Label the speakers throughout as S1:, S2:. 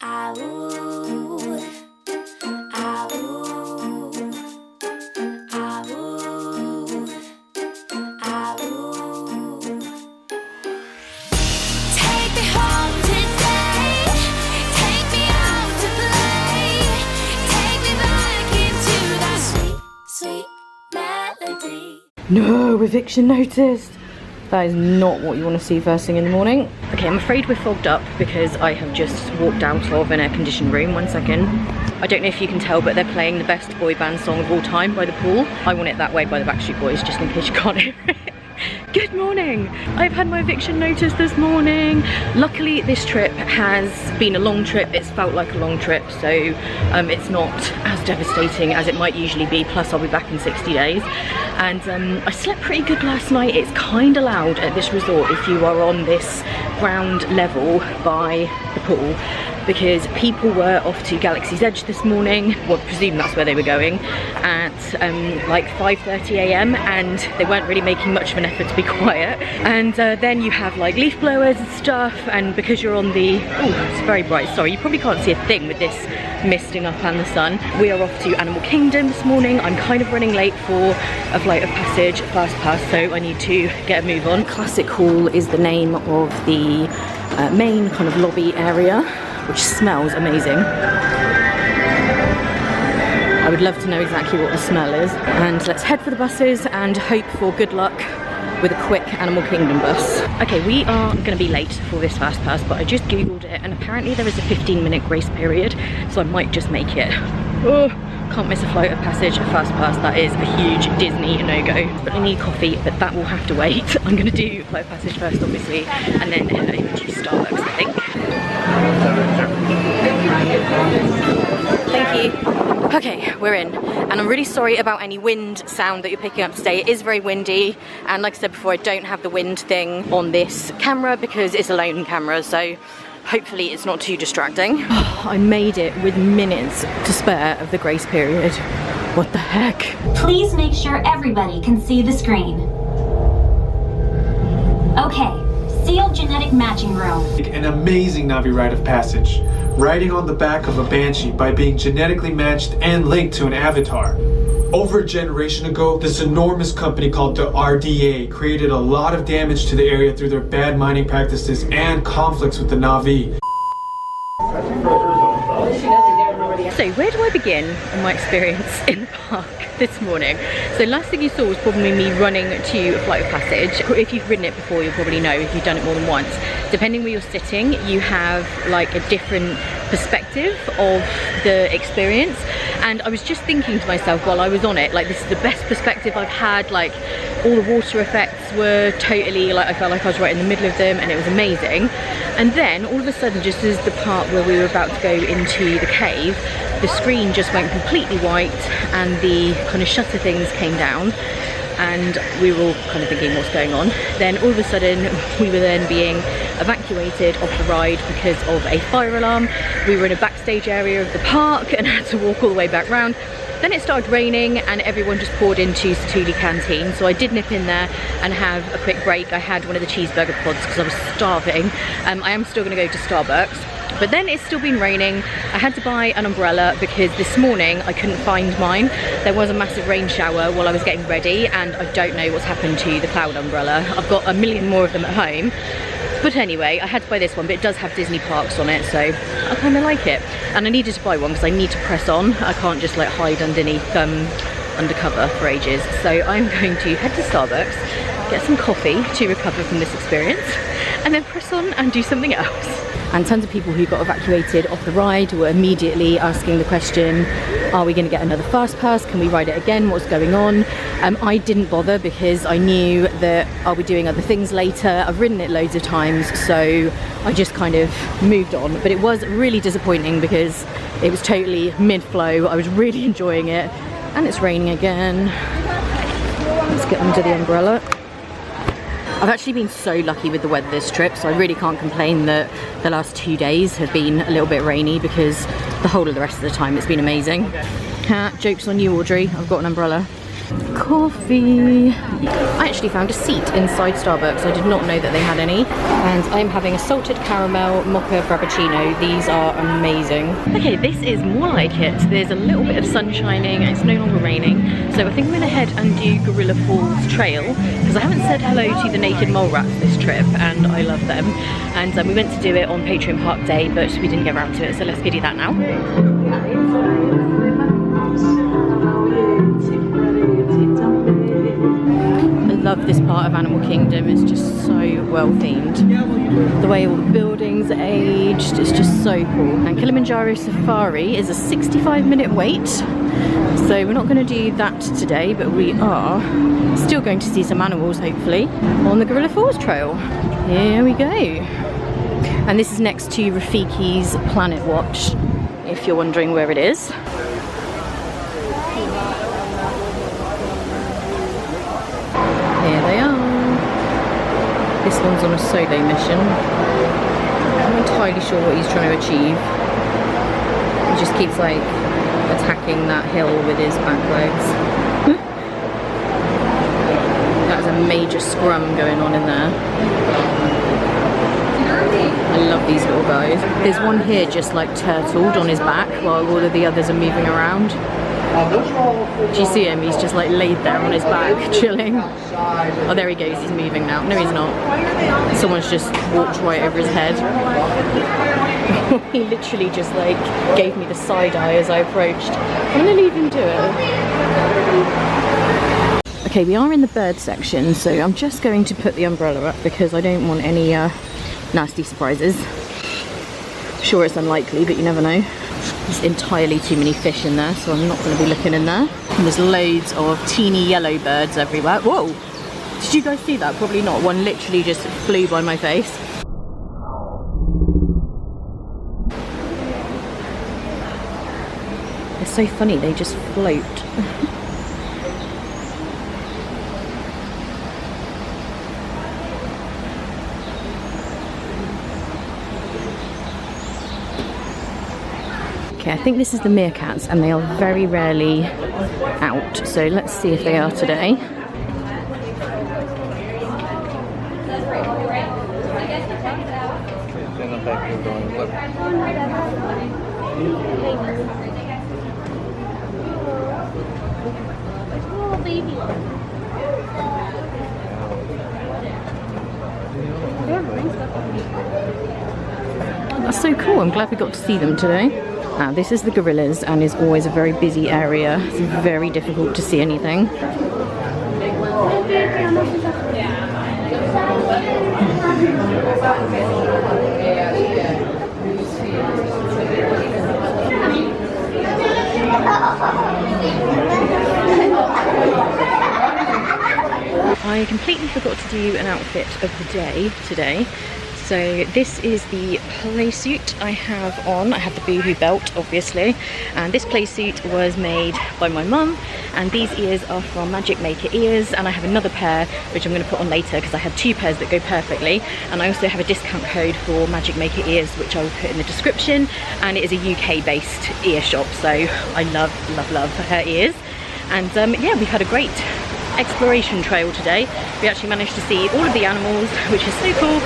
S1: No, eviction notice. That is not what you want to see first thing in the morning. Okay, I'm afraid we're fogged up because I have just walked out of an air-conditioned room. 1 second. I don't know if you can tell, but they're playing the best boy band song of all time by the pool. I Want It That Way by the Backstreet Boys, just in case you can't hear it. Good morning! I've had my eviction notice this morning. Luckily this trip has been a long trip. It's felt like a long trip, so it's not as devastating as it might usually be, plus I'll be back in 60 days. And I slept pretty good last night. It's kind of loud at this resort if you are on this ground level by the pool, because people were off to Galaxy's Edge this morning, well, I presume that's where they were going, at like 5:30 AM, and they weren't really making much of an effort to be quiet. And then you have like leaf blowers and stuff, and because you're on the, oh, it's very bright, sorry, you probably can't see a thing with this misting up and the sun. We are off to Animal Kingdom this morning. I'm kind of running late for a flight of passage, fast pass, so I need to get a move on. Classic Hall is the name of the main kind of lobby area, which smells amazing. I would love to know exactly what the smell is. And let's head for the buses and hope for good luck with a quick Animal Kingdom bus. Okay, we are going to be late for this fast pass, but I just googled it and apparently there is a 15-minute grace period, so I might just make it. Oh, can't miss a flight of passage, a fast pass. That is a huge Disney no-go. But I need coffee, but that will have to wait. I'm going to do flight of passage first, obviously, and then head over to Starbucks, I think. Thank you. Okay, we're in, and I'm really sorry about any wind sound that you're picking up today. It is very windy, and like I said before, I don't have the wind thing on this camera because it's a lone camera, so hopefully it's not too distracting. I made it with minutes to spare of the grace period. What the heck?
S2: Please make sure everybody can see the screen. Okay. Sealed genetic matching room.
S3: An amazing Navi rite of passage, riding on the back of a banshee by being genetically matched and linked to an avatar. Over a generation ago, this enormous company called the RDA created a lot of damage to the area through their bad mining practices and conflicts with the Navi.
S1: So where do I begin on my experience in the park this morning? So last thing you saw was probably me running to a flight of passage. If you've ridden it before, you'll probably know if you've done it more than once. Depending where you're sitting, you have like a different perspective of the experience. And I was just thinking to myself while I was on it, like, this is the best perspective I've had. Like, all the water effects were totally, like, I felt like I was right in the middle of them, and it was amazing. And then all of a sudden, just as the part where we were about to go into the cave, the screen just went completely white and the kind of shutter things came down, and we were all kind of thinking what's going on. Then all of a sudden we were then being evacuated off the ride because of a fire alarm. We were in a backstage area of the park and had to walk all the way back round. Then it started raining and everyone just poured into Satuli Canteen, so I did nip in there and have a quick break. I had one of the cheeseburger pods because I was starving. I am still going to go to Starbucks. But then it's still been raining. I had to buy an umbrella because this morning I couldn't find mine. There was a massive rain shower while I was getting ready, and I don't know what's happened to the cloud umbrella. I've got a million more of them at home. But anyway, I had to buy this one, but it does have Disney Parks on it, so I kind of like it. And I needed to buy one because I need to press on. I can't just like hide underneath undercover for ages. So I'm going to head to Starbucks, get some coffee to recover from this experience, and then press on and do something else. And tons of people who got evacuated off the ride were immediately asking the question, are we going to get another fast pass? Can we ride it again? What's going on? I didn't bother because I knew that I'll be doing other things later. I've ridden it loads of times, so I just kind of moved on. But it was really disappointing because it was totally mid-flow. I was really enjoying it, and it's raining again. Let's get under the umbrella. I've actually been so lucky with the weather this trip, so I really can't complain that the last 2 days have been a little bit rainy because the whole of the rest of the time it's been amazing. Joke's on you, Audrey. I've got an umbrella. Coffee. I actually found a seat inside Starbucks. I did not know that they had any. And I'm having a salted caramel mocha frappuccino. These are amazing. Okay, this is more like it. There's a little bit of sun shining and it's no longer raining. So I think I'm gonna head and do Gorilla Falls Trail because I haven't said hello to the naked mole rats this trip and I love them. And we meant to do it on Patreon Park Day, but we didn't get around to it. So let's go do that now. I love this part of Animal Kingdom. It's just so well themed. The way all the buildings are aged, it's just so cool. And Kilimanjaro Safari is a 65-minute wait. So we're not going to do that today, but we are still going to see some animals, hopefully, on the Gorilla Falls Trail. Here we go. And this is next to Rafiki's Planet Watch, if you're wondering where it is. Here they are. This one's on a solo mission. I'm not entirely sure what he's trying to achieve. He just keeps like attacking that hill with his back legs. That's a major scrum going on in there. I love these little guys. There's one here just like turtled on his back while all of the others are moving around. Do you see him? He's just like laid there on his back, chilling. Oh, there he goes, he's moving now. No, he's not. Someone's just walked right over his head. He literally just like gave me the side eye as I approached. I'm gonna leave him do it. Okay, we are in the bird section, so I'm just going to put the umbrella up because I don't want any nasty surprises. Sure, it's unlikely, but you never know. There's entirely too many fish in there, so I'm not going to be looking in there. And there's loads of teeny yellow birds everywhere. Whoa! Did you guys see that? Probably not. One literally just flew by my face. It's so funny, they just float. Okay, I think this is the meerkats and they are very rarely out, so let's see if they are today. That's so cool, I'm glad we got to see them today. Now this is the gorillas and is always a very busy area. It's very difficult to see anything. I completely forgot to do an outfit of the day today. So this is the play suit I have on. I have the boohoo belt, obviously, and this play suit was made by my mum, and these ears are from Magic Maker ears, and I have another pair which I'm going to put on later because I have two pairs that go perfectly, and I also have a discount code for Magic Maker ears which I will put in the description, and it is a UK based ear shop, so I love her ears. And yeah, we've had a great exploration trail today. We actually managed to see all of the animals, which is so cool,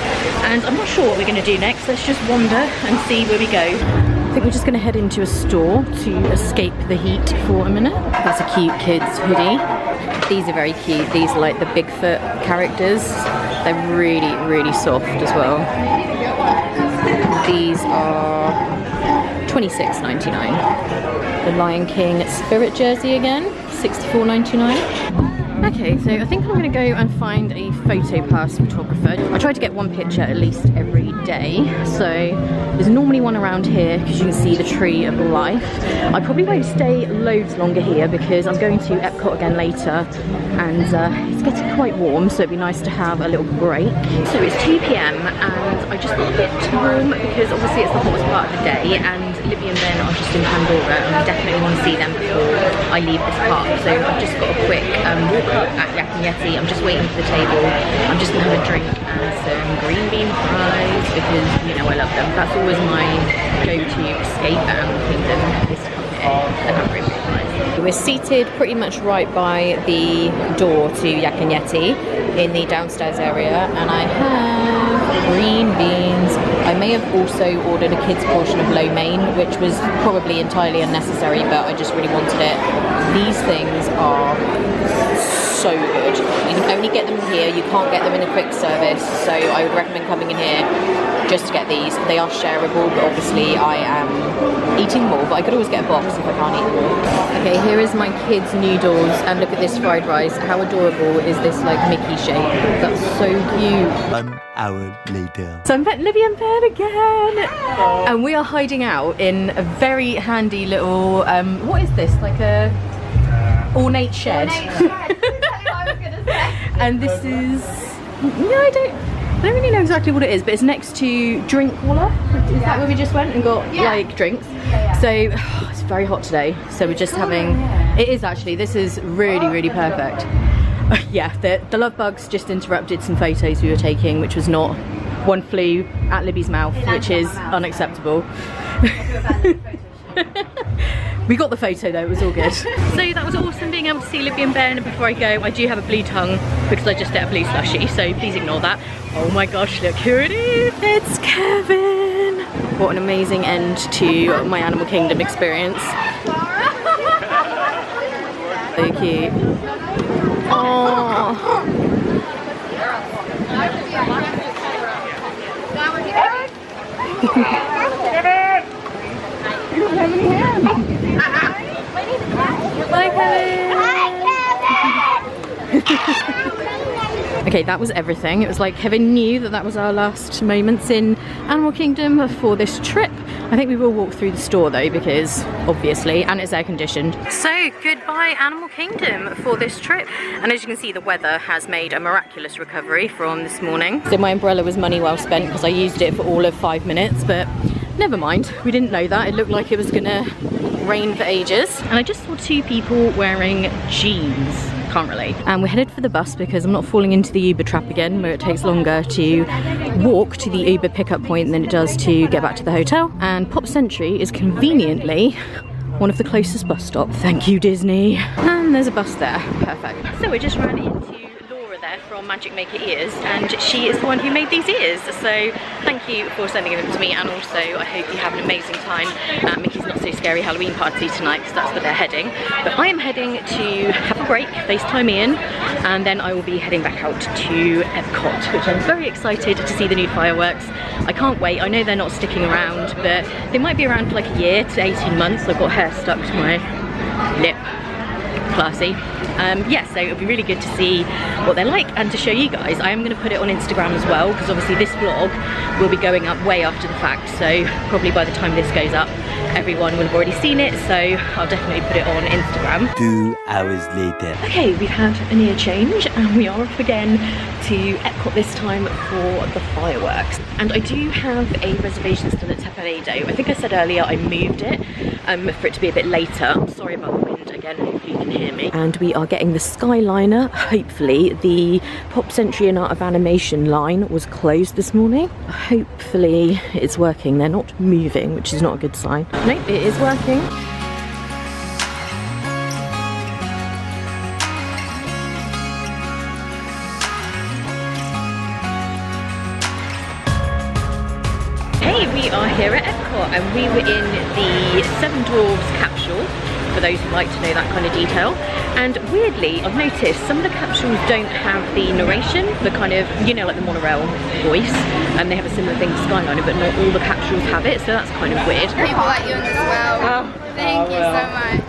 S1: and I'm not sure what we're going to do next. Let's just wander and see where we go. I think we're just going to head into a store to escape the heat for a minute. That's a cute kid's hoodie. These are very cute. These are like the Bigfoot characters. They're really soft as well. These are $26.99. The Lion King Spirit jersey again, $64.99. Okay, so I think I'm going to go and find a photo pass photographer. I try to get one picture at least every day, so there's normally one around here because you can see the tree of life. I probably won't stay loads longer here because I'm going to Epcot again later, and it's getting quite warm, so it'd be nice to have a little break. So it's 2 PM and I just got a bit warm because obviously it's the hottest part of the day, and Libby and Ben are just in Pandora and I definitely want to see them before I leave this park. So I've just got a quick walk up at Yak and Yeti. I'm just waiting for the table. I'm just going to have a drink and some green bean fries because, you know, I love them. That's always my go-to escape at Animal Kingdom, is to come here and have green bean fries. We're seated pretty much right by the door to Yak and Yeti in the downstairs area, and I have green beans. I may have also ordered a kid's portion of lo mein, which was probably entirely unnecessary, but I just really wanted it. These things are so good. You can only get them here, you can't get them in a quick service, so I would recommend coming in here just to get these. They are shareable, but obviously I am eating more, but I could always get a box if I can't eat them all. Okay, here is my kids' noodles, and look at this fried rice. How adorable is this like Mickey shape? That's so cute.
S4: 1 hour later.
S1: So I'm at Libby and Ben again, and we are hiding out in a very handy little, what is this, like a ornate shed? And this is, no, I don't really know exactly what it is, but it's next to Drinkwallah. Is that where we just went and got like drinks? So it's very hot today, so we're just having, it is actually, this is really perfect. Yeah, the love bugs just interrupted some photos we were taking, which was not, one flew at Libby's mouth, which is unacceptable. We got the photo though, it was all good. So that was awesome being able to see Libby and Ben. Before I go, I do have a blue tongue because I just ate a blue slushie, so please ignore that. Oh my gosh, look who it is! It's Kevin! What an amazing end to my Animal Kingdom experience. So cute. Oh. You don't have any hair. Bye, Kevin. Hi, Kevin. Okay, that was everything. It was like Kevin knew that was our last moments in Animal Kingdom for this trip. I think we will walk through the store though, because obviously, and it's air conditioned. So goodbye Animal Kingdom for this trip. And as you can see, the weather has made a miraculous recovery from this morning. So my umbrella was money well spent because I used it for all of 5 minutes, but never mind, we didn't know that. It looked like it was gonna rain for ages. And I just saw 2 people wearing jeans. Can't relate. And we're headed for the bus because I'm not falling into the Uber trap again, where it takes longer to walk to the Uber pickup point than it does to get back to the hotel. And Pop Century is conveniently one of the closest bus stops. Thank you, Disney. And there's a bus there. Perfect. So we just ran into there from Magic Maker Ears, and she is the one who made these ears, so thank you for sending them to me. And also I hope you have an amazing time at Mickey's Not So Scary Halloween party tonight, because that's where they're heading. But I am heading to have a break, FaceTime Ian, and then I will be heading back out to Epcot, which I'm very excited to see the new fireworks. I can't wait. I know they're not sticking around, but they might be around for like a year to 18 months. I've got hair stuck to my lip. Classy. Yeah, so it'll be really good to see what they're like and to show you guys. I am going to put it on Instagram as well, because obviously this vlog will be going up way after the fact, so probably by the time this goes up everyone will have already seen it, so I'll definitely put it on Instagram.
S4: 2 hours later.
S1: Okay, we've had an ear change and we are off again to Epcot this time for the fireworks. And I do have a reservation still at Tepanedo. I think I said earlier I moved it for it to be a bit later. I'm sorry about the wind again, hopefully you can hear me. And we are getting the Skyliner, hopefully. The Pop Century and Art of Animation line was closed this morning. Hopefully it's working. They're not moving, which is not a good sign. Nope, it is working. Hey, we are here at Epcot and we were in the Seven Dwarfs capsule, for those who like to know that kind of detail. And weirdly, I've noticed some of the capsules don't have the narration, the kind of, you know, like the monorail voice, and they have a similar thing to Skyliner, but not all the capsules have it, so that's kind of weird.
S5: People like you in this world. Thank you so much.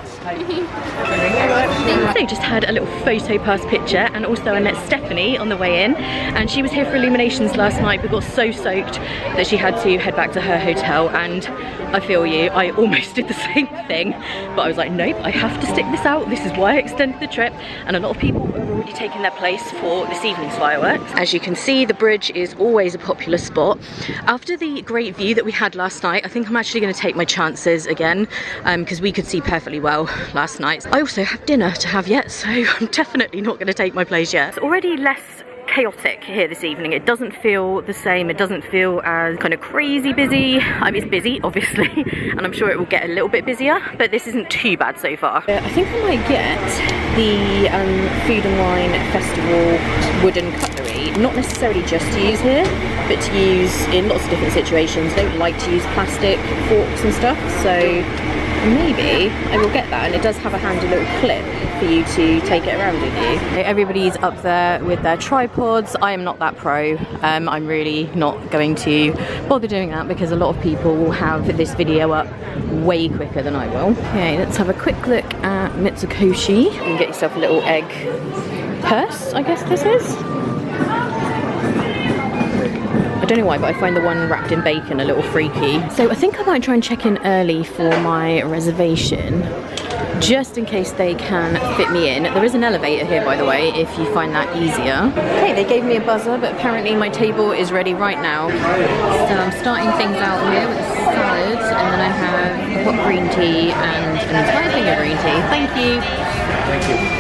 S1: So just had a little photo pass picture, and also I met Stephanie on the way in, and she was here for Illuminations last night but got so soaked that she had to head back to her hotel. And I feel you, I almost did the same thing, but I was like, nope, I have to stick this out. This is why I extended the trip. And a lot of people are already taking their place for this evening's fireworks. As you can see, the bridge is always a popular spot. After the great view that we had last night, I think I'm actually going to take my chances again, because we could see perfectly well last night. I also have dinner to have yet, so I'm definitely not going to take my place yet. It's already less chaotic here this evening. It doesn't feel the same. It doesn't feel as kind of crazy busy. I mean, it's busy, obviously, and I'm sure it will get a little bit busier, but this isn't too bad so far. I think I might get the Food and Wine Festival wooden cutlery, not necessarily just to use here, but to use in lots of different situations. I don't like to use plastic forks and stuff, so maybe I will get that, and it does have a handy little clip for you to take it around with you. Everybody's up there with their tripods. I am not that pro. I'm really not going to bother doing that because a lot of people will have this video up way quicker than I will. Okay, let's have a quick look at Mitsukoshi. You can get yourself a little egg purse, I guess this is. I don't know why, but I find the one wrapped in bacon a little freaky. So I think I might try and check in early for my reservation, just in case they can fit me in. There is an elevator here, by the way, if you find that easier. Okay, they gave me a buzzer, but apparently my table is ready right now. So I'm starting things out here with a salad, and then I have hot green tea and an entire thing of green tea. Thank you. Thank you.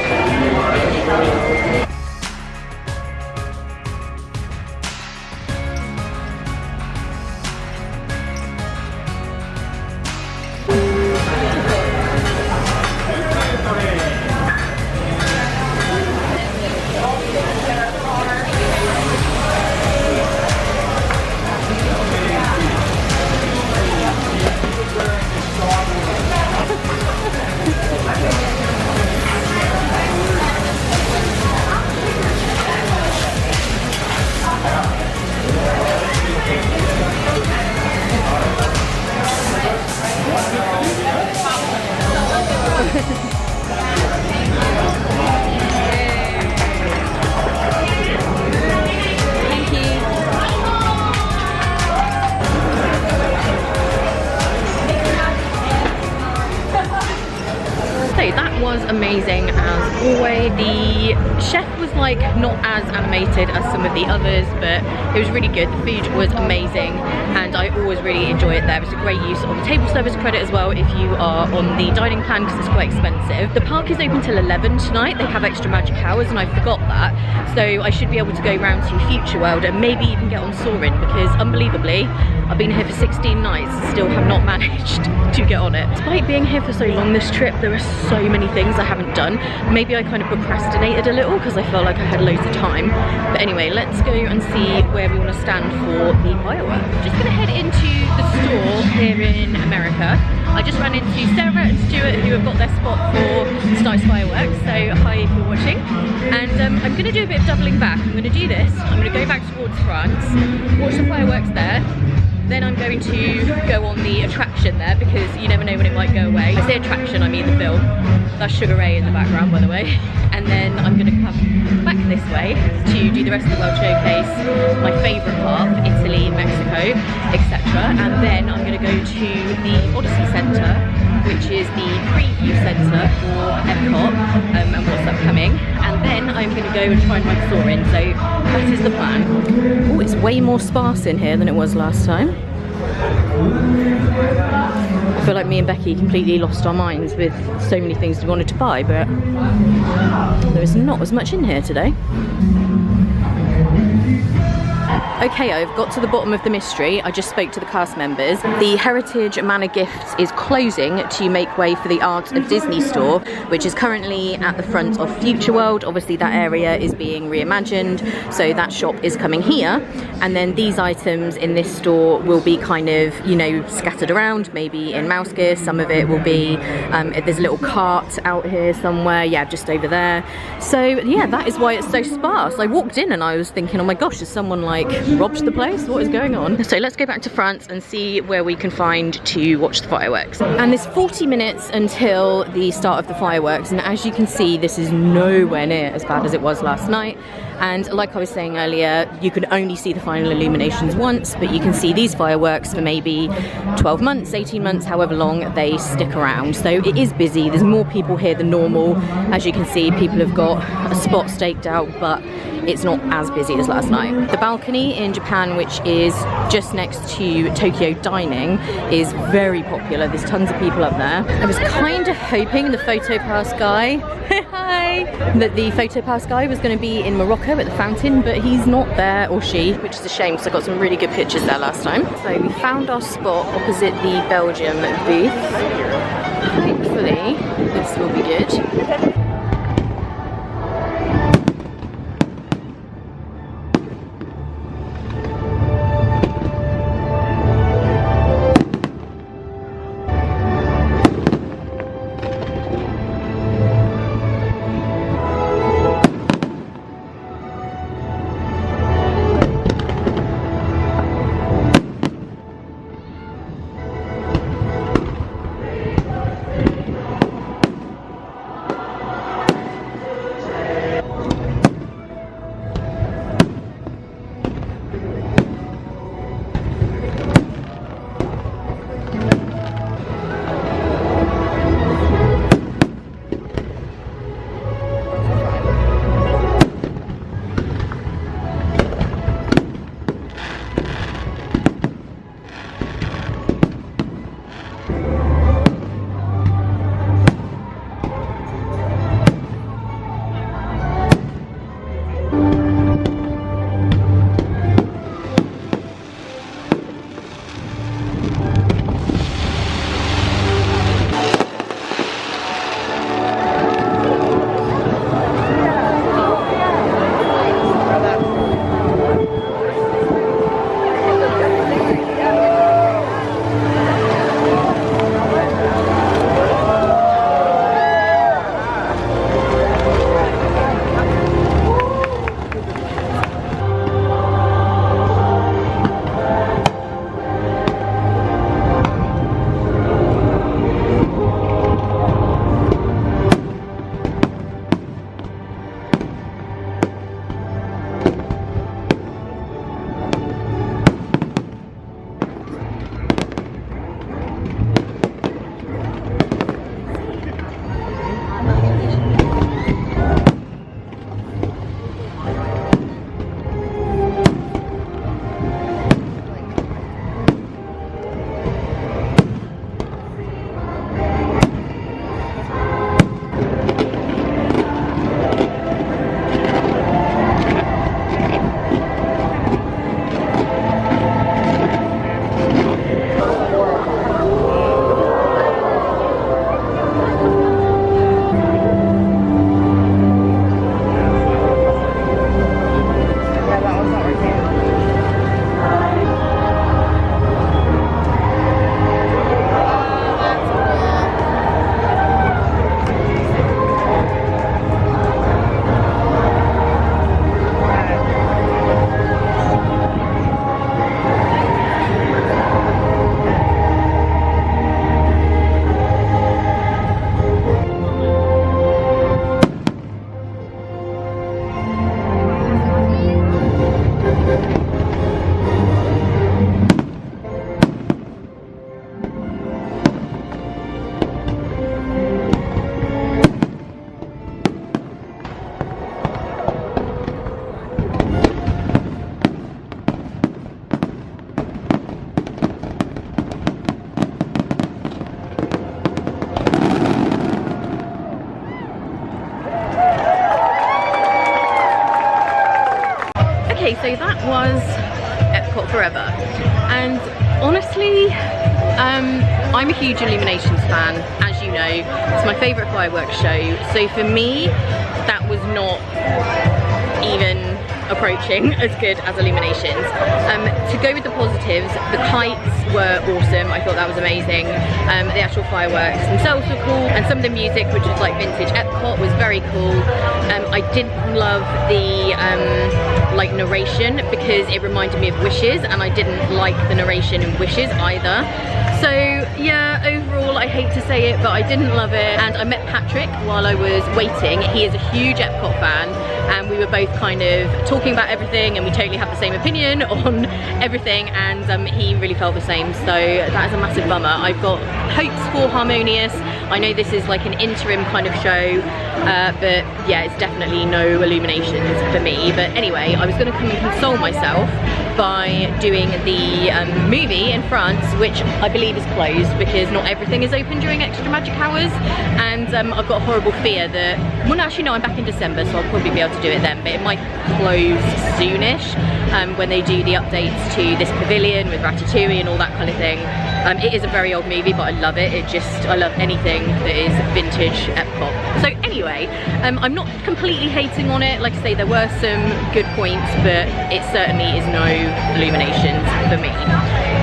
S1: Was amazing as always. The chef was like not as animated as some of the others, but it was really good. The food was amazing and I always really enjoy it there. It's a great use of the table service credit as well if you are on the dining plan because it's quite expensive. The park is open till 11 tonight. They have extra magic hours and I forgot that, so I should be able to go round to Future World and maybe even get on Soarin' because unbelievably I've been here for 16 nights and still have not managed to get on it. Despite being here for so long this trip, there are so many things I haven't done. Maybe I kind of procrastinated a little because I felt like I had loads of time. But anyway, let's go and see where we want to stand for the fireworks. Just gonna head into the store here in America. I just ran into Sarah and Stuart who have got their spot for tonight's fireworks, so hi if you're watching. And I'm gonna do a bit of doubling back. I'm gonna do this, I'm gonna go back towards France, watch the fireworks there. Then I'm going to go on the attraction there because you never know when it might go away. I say attraction, I mean the film. That's Sugar Ray in the background, by the way. And then I'm going to come back this way to do the rest of the World Showcase, my favourite part, Italy, Mexico, etc. And then I'm going to go to the Odyssey Centre, which is the preview centre for Epcot and what's upcoming. And then I'm going to go and try and find Soarin', so that is the plan. Oh, it's way more sparse in here than it was last time. I feel like me and Becky completely lost our minds with so many things we wanted to buy, but there is not as much in here today. Okay, I've got to the bottom of the mystery. I just spoke to the cast members. The Heritage Manor Gifts is closing to make way for the Art of Disney store, which is currently at the front of Future World. Obviously that area is being reimagined, so that shop is coming here. And then these items in this store will be kind of, you know, scattered around, maybe in mouse gear. Some of it will be, there's a little cart out here somewhere, yeah, just over there. So yeah, that is why it's so sparse. I walked in and I was thinking, oh my gosh, is someone like robbed the place? What is going on? So let's go back to France and see where we can find to watch the fireworks. And there's 40 minutes until the start of the fireworks, and as you can see, this is nowhere near as bad as it was last night. And like I was saying earlier, you could only see the final illuminations once, but you can see these fireworks for maybe 12 months, 18 months, however long they stick around. So it is busy. There's more people here than normal. As you can see, people have got a spot staked out, but it's not as busy as last night. The balcony in Japan, which is just next to Tokyo Dining, is very popular. There's tons of people up there. I was kind of hoping the PhotoPass guy, hi, that the PhotoPass guy was going to be in Morocco Marco at the fountain, but he's not there, or she, which is a shame because I got some really good pictures there last time. So we found our spot opposite the Belgium booth. Hopefully this will be good. Okay, so that was Epcot Forever, and honestly, I'm a huge Illuminations fan, as you know. It's my favourite fireworks show, so for me, that was not even approaching as good as Illuminations. To go with the positives, the kites were awesome. I thought that was amazing. The actual fireworks themselves were cool, and some of the music, which was like vintage Epcot, was very cool. I didn't love the like narration, because it reminded me of Wishes, and I didn't like the narration in Wishes either. So yeah, overall I hate to say it, but I didn't love it. And I met Patrick while I was waiting. He is a huge Epcot fan, and we were both kind of talking about everything, and we totally have the same opinion on everything, and he really felt the same. So that is a massive bummer. I've got hopes for Harmonious. I know this is like an interim kind of show, but yeah, it's definitely no Illuminations for me. But anyway, I was going to come and console myself by doing the movie in France, which I believe is closed because not everything is open during extra magic hours, and I've got a horrible fear that, well actually no, I'm back in December, so I'll probably be able to do it then, but it might close soonish when they do the updates to this pavilion with Ratatouille and all that kind of thing. It is a very old movie, but I love it. I love anything that is vintage Epcot. So anyway, I'm not completely hating on it. Like I say, there were some good points, but it certainly is no Illuminations for me.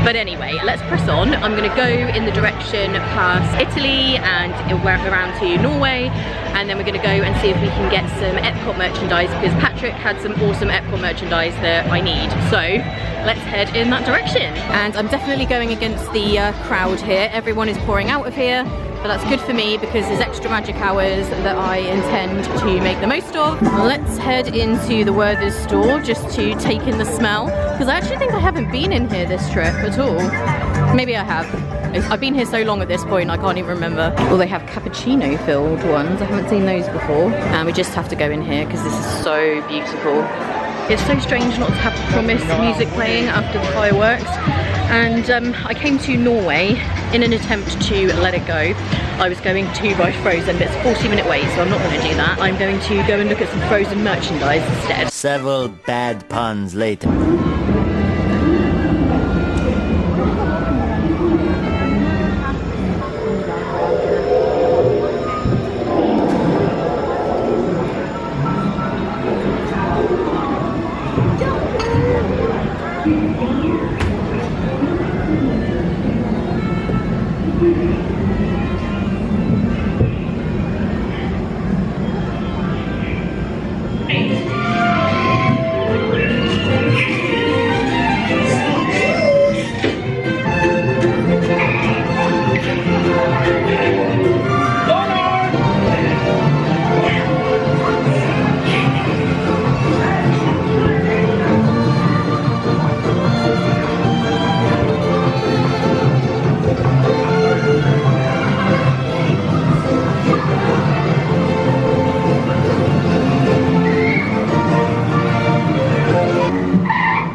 S1: But anyway, let's press on. I'm gonna go in the direction past Italy and around to Norway, and then we're gonna go and see if we can get some Epcot merchandise, because Patrick had some awesome Epcot merchandise that I need. So let's head in that direction. And I'm definitely going against the crowd here. Everyone is pouring out of here, but that's good for me because there's extra magic hours that I intend to make the most of. Let's head into the Werther's store just to take in the smell, because I actually think I haven't been in here this trip at all. Maybe I have. I've been here so long at this point I can't even remember. Well, they have cappuccino filled ones. I haven't seen those before. And we just have to go in here because this is so beautiful. It's so strange not to have the Promise music playing after the fireworks. And I came to Norway in an attempt to let it go. I was going to buy Frozen, but it's a 40-minute wait, so I'm not going to do that. I'm going to go and look at some Frozen merchandise instead.
S4: Several bad puns later.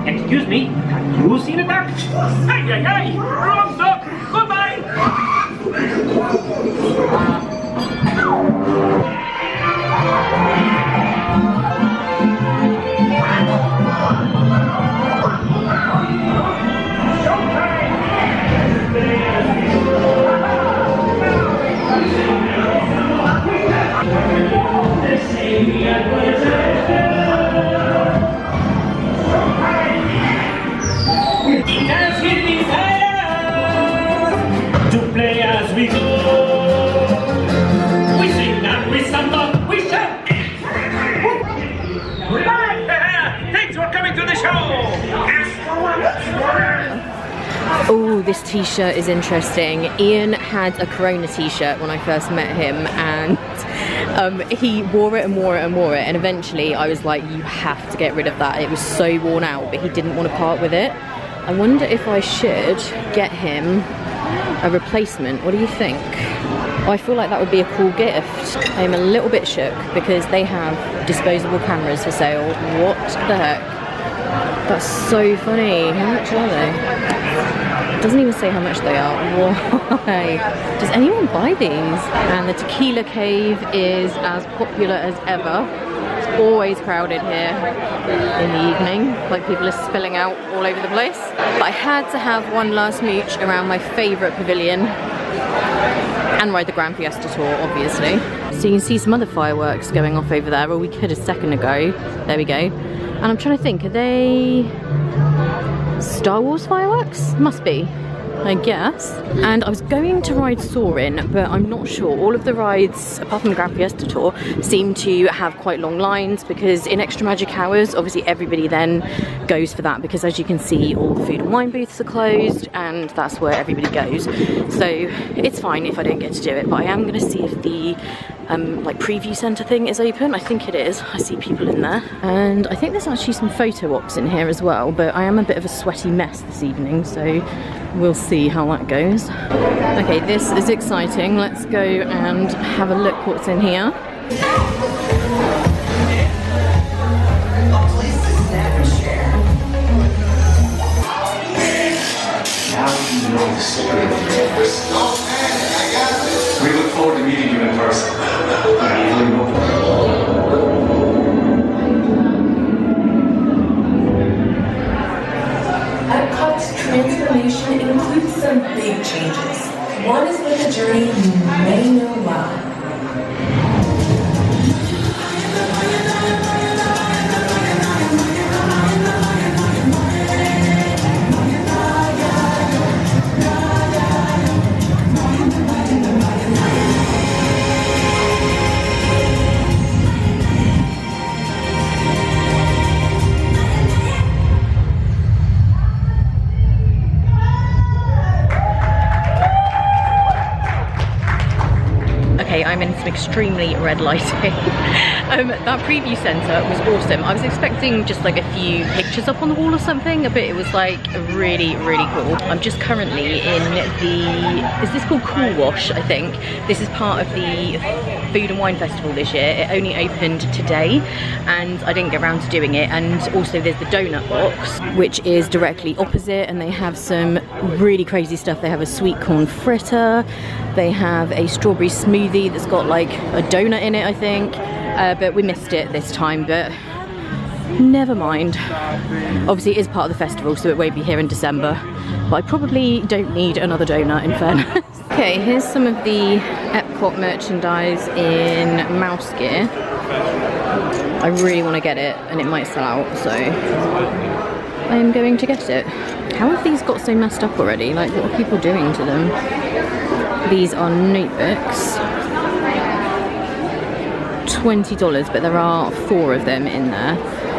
S6: Excuse me, have you seen a duck? Ay, ay, ay! Wrong duck! Goodbye!
S1: Oh, this t-shirt is interesting. Ian had a Corona t-shirt when I first met him, and he wore it and wore it and wore it, and eventually I was like, you have to get rid of that. It was so worn out, but he didn't want to part with it. I wonder if I should get him a replacement. What do you think? I feel like that would be a cool gift. I'm a little bit shook because they have disposable cameras for sale. What the heck? That's so funny. How much are they? It doesn't even say how much they are. Why? Does anyone buy these? And the Tequila Cave is as popular as ever. It's always crowded here in the evening. Like, people are spilling out all over the place. But I had to have one last mooch around my favourite pavilion and ride the Grand Fiesta Tour, obviously. So you can see some other fireworks going off over there, or we could a second ago. There we go. And I'm trying to think, are they Star Wars fireworks? Must be, I guess. And I was going to ride Soarin', but I'm not sure. All of the rides, apart from the Grand Fiesta Tour, seem to have quite long lines, because in Extra Magic Hours, obviously everybody then goes for that, because as you can see, all the food and wine booths are closed, and that's where everybody goes. So it's fine if I don't get to do it, but I am going to see if the like preview centre thing is open. I think it is. I see people in there, and I think there's actually some photo ops in here as well, but I am a bit of a sweaty mess this evening, so we'll see how that goes. Okay, this is exciting. Let's go and have a look what's in here.
S3: to know the secret of the universe. We look forward to meeting you in person.
S7: Epcot's transformation includes some big changes. One is with a journey you may know well.
S1: Okay, I'm in some extremely red lighting. That preview centre was awesome. I was expecting just like a few pictures up on the wall or something, but it was like really, really cool. I'm just currently in the, is this called Cool Wash, I think? This is part of the Food and Wine Festival this year. It only opened today and I didn't get around to doing it. And also there's the donut box, which is directly opposite, and they have some really crazy stuff. They have a sweet corn fritter, they have a strawberry smoothie that's got like a donut in it, I think, but we missed it this time, but never mind. Obviously it is part of the festival, so it won't be here in December, but I probably don't need another donut in fairness. Okay, here's some of the Epcot merchandise in mouse gear. I really want to get it and it might sell out, so I'm going to get it. How have these got so messed up already? Like, what are people doing to them? These are notebooks. $20, but there are 4 of them in there.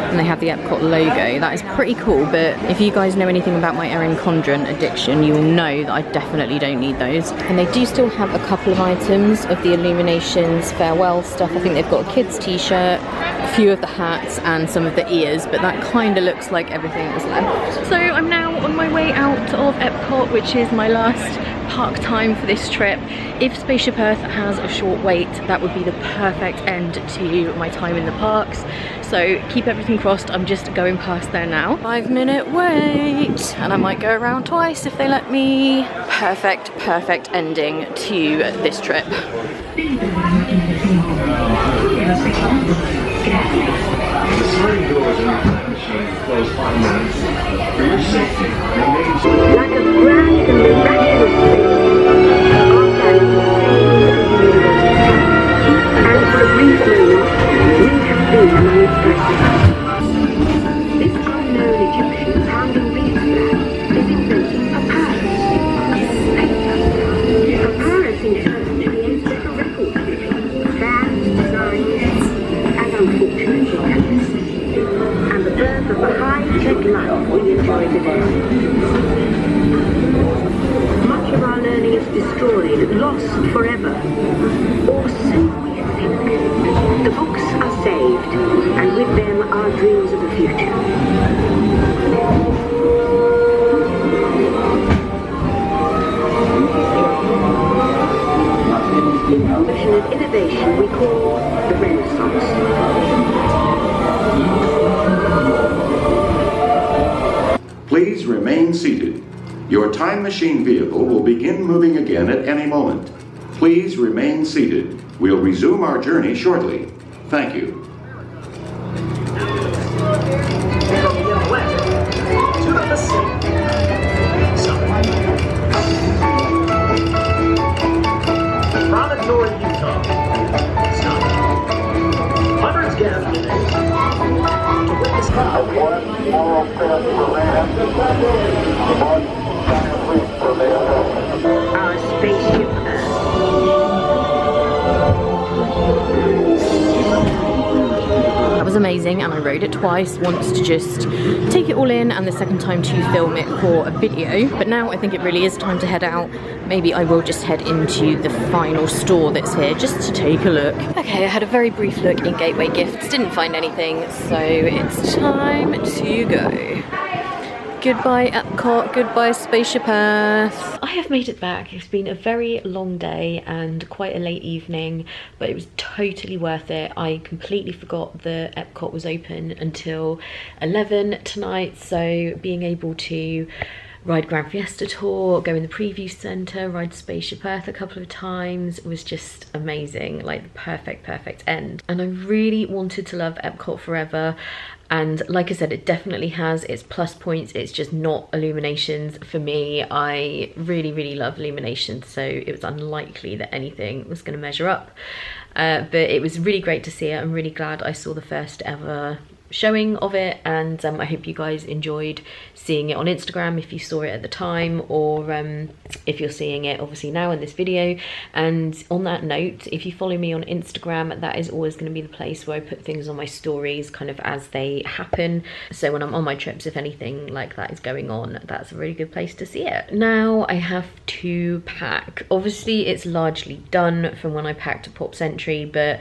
S1: And they have the Epcot logo. That is pretty cool, but if you guys know anything about my Erin Condren addiction, you'll know that I definitely don't need those. And they do still have a couple of items of the Illuminations farewell stuff. I think they've got a kid's t-shirt, a few of the hats, and some of the ears, but that kind of looks like everything that's left. So I'm now on my way out of Epcot, which is my last park time for this trip. If Spaceship Earth has a short wait, that would be the perfect end to my time in the parks. So keep everything crossed. I'm just going past there now. 5-minute wait, and I might go around twice if they let me. Perfect, perfect ending to this trip.
S6: The sliding doors in the time machine close 5 minutes. For your safety, remain
S8: like a grand and miraculous thing, and for a brief moment, we have been among its blessings. This unknown Egyptian found a reef there is inventing papyrus. Papyrus in turn creates little records, fads, designs, and unfortunate hiccups. And the birth of the high-tech life we enjoy today. Much of our learning is destroyed, lost forever. Or so we think. The books are saved, and with them our dreams of the future. Invention and innovation we call the Renaissance.
S9: Please remain seated. Your time machine vehicle will begin moving again at any moment. Please remain seated. We'll resume our journey shortly. Thank you.
S6: Promontory, Utah. Stop. Hundreds gather today to witness
S8: Our spaceship Earth.
S1: That was amazing, and I rode it twice, once to just take it all in and the second time to film it for a video. But now I think it really is time to head out. Maybe I will just head into the final store that's here just to take a look. Okay, I had a very brief look in Gateway Gifts, didn't find anything, so it's time to go. Goodbye Epcot, goodbye Spaceship Earth. I have made it back. It's been a very long day and quite a late evening, but it was totally worth it. I completely forgot that Epcot was open until 11 tonight, so being able to ride Grand Fiesta Tour, go in the preview centre, ride Spaceship Earth a couple of times. It was just amazing, like the perfect end. And I really wanted to love Epcot forever. And like I said, it definitely has its plus points. It's just not Illuminations for me. I really love Illuminations, so it was unlikely that anything was going to measure up. But it was really great to see it. I'm really glad I saw the first ever showing of it, and I hope you guys enjoyed seeing it on Instagram if you saw it at the time, or if you're seeing it obviously now in this video. And on that note, if you follow me on Instagram, that is always going to be the place where I put things on my stories kind of as they happen. So when I'm on my trips, if anything like that is going on, that's a really good place to see it. Now I have to pack. Obviously it's largely done from when I packed at Pop Century, but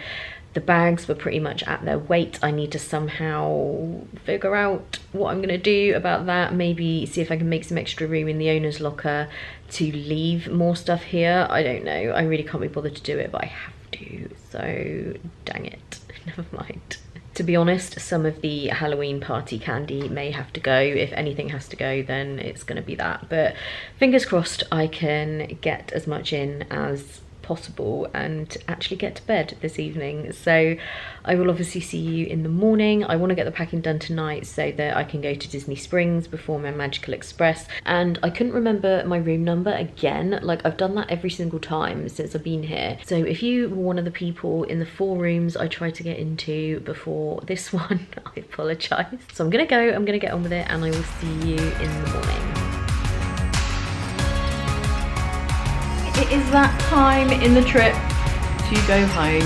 S1: the bags were pretty much at their weight. I need to somehow figure out what I'm gonna do about that. Maybe see if I can make some extra room in the owner's locker to leave more stuff here. I don't know. I really can't be bothered to do it, but I have to. So dang it, never mind. To be honest, some of the Halloween party candy may have to go. If anything has to go, then it's gonna be that. But fingers crossed I can get as much in as possible and actually get to bed this evening. So I will obviously see you in the morning. I want to get the packing done tonight so that I can go to Disney Springs before my Magical Express. And I couldn't remember my room number again. Like, I've done that every single time since I've been here. So if you were one of the people in the 4 rooms I tried to get into before this one, I apologise. So I'm gonna go, I'm gonna get on with it, and I will see you in the morning. It is that time in the trip to go home.